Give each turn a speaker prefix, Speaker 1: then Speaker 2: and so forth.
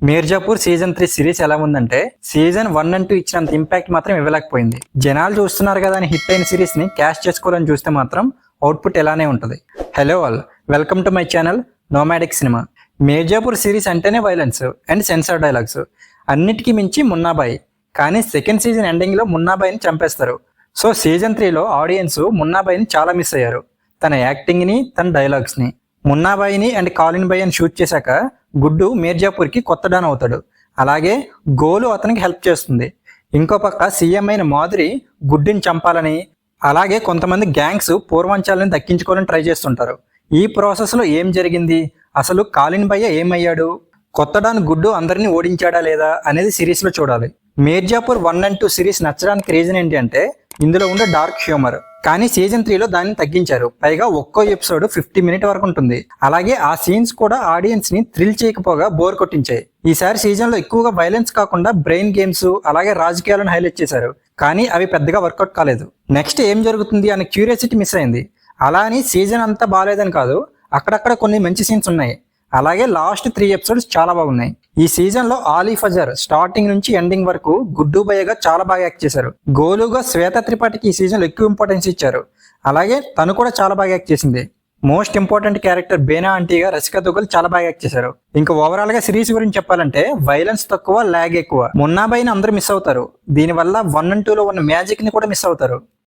Speaker 1: Mirzapur season 3 series ఎలా ఉందంటే season 1 and 2 ఇచ్చినంత ఇంపాక్ట్ మాత్రం ఇవ్వలేకపోయింది. జనాలు చూస్తున్నారు కదా అని హిట్ అయిన సిరీస్ ని క్యాష్ చేసుకోవాలని చూస్తే మాత్రం అవుట్పుట్ ఎలానే ఉంటుంది. Hello all, welcome to my channel nomadic cinema. Mirzapur series అంటేనే వైలెన్స్ అండ్ సెన్సార్ డైలాగ్స్, అన్నిటికీ మించి మున్నాబాయి. కానీ సెకండ్ సీజన్ ఎండింగ్ లో మున్నాబాయిని చంపేస్తారు. సో సీజన్ 3లో ఆడియన్స్ మున్నాబాయిని చాలా మిస్ అయ్యారు, తన యాక్టింగ్ ని, తన డైలాగ్స్ ని. మున్నాబాయిని అండ్ కాలిన్ బాయ్ అని షూట్ చేశాక గుడ్డు మీర్జాపూర్కి కొత్త డాన్ అవుతాడు. అలాగే గోలు అతనికి హెల్ప్ చేస్తుంది. ఇంకో పక్క సీఎం అయిన మాధురి గుడ్డుని చంపాలని, అలాగే కొంతమంది గ్యాంగ్స్ పూర్వాంచాలని దక్కించుకోవాలని ట్రై చేస్తుంటారు. ఈ ప్రాసెస్ లో ఏం జరిగింది, అసలు కాలిన్ బాయ్ ఏమయ్యాడు, కొత్త డాన్ గుడ్డు అందరినీ ఓడించాడా లేదా అనేది సిరీస్ లో చూడాలి. మీర్జాపూర్ 1 and 2 సిరీస్ నచ్చడానికి రీజన్ ఏంటి అంటే ఇందులో ఉండే డార్క్ హ్యూమర్. కానీ సీజన్ 3లో దాన్ని తగ్గించారు. పైగా ఒక్కో ఎపిసోడ్ 50 minutes వరకు ఉంటుంది. అలాగే ఆ సీన్స్ కూడా ఆడియన్స్ ని థ్రిల్ చేయకపోగా బోర్ కొట్టించాయి. ఈసారి సీజన్ లో ఎక్కువగా వైలెన్స్ కాకుండా బ్రెయిన్ గేమ్స్, అలాగే రాజకీయాలను హైలైట్ చేశారు. కానీ అవి పెద్దగా వర్కౌట్ కాలేదు. నెక్స్ట్ ఏం జరుగుతుంది అనే క్యూరియాసిటీ మిస్ అయింది. అలా అని సీజన్ అంతా బాగాలేదని కాదు, అక్కడక్కడ కొన్ని మంచి సీన్స్ ఉన్నాయి. అలాగే లాస్ట్ 3 episodes చాలా బాగున్నాయి. ఈ సీజన్ లో ఆలీ ఫజర్ స్టార్టింగ్ నుంచి ఎండింగ్ వరకు గుడ్డు బయ్యగా చాలా బాగా యాక్ట్ చేశారు. గోలుగా శ్వేత త్రిపాఠికి ఈ సీజన్ లో ఎక్కువ ఇంపార్టెన్స్ ఇచ్చారు. అలాగే తను కూడా చాలా బాగా యాక్ట్ చేసింది. మోస్ట్ ఇంపార్టెంట్ క్యారెక్టర్ బేనా ఆంటీగా రసిక దుగ్గల్ చాలా బాగా యాక్ట్ చేశారు. ఇంకా ఓవరాల్ గా సిరీస్ గురించి చెప్పాలంటే వైలెన్స్ తక్కువ, లాగ్ ఎక్కువ. మున్నాబాయిని అందరూ మిస్ అవుతారు. దీనివల్ల 1 and 2లో ఉన్న మ్యాజిక్ ని కూడా మిస్ అవుతారు.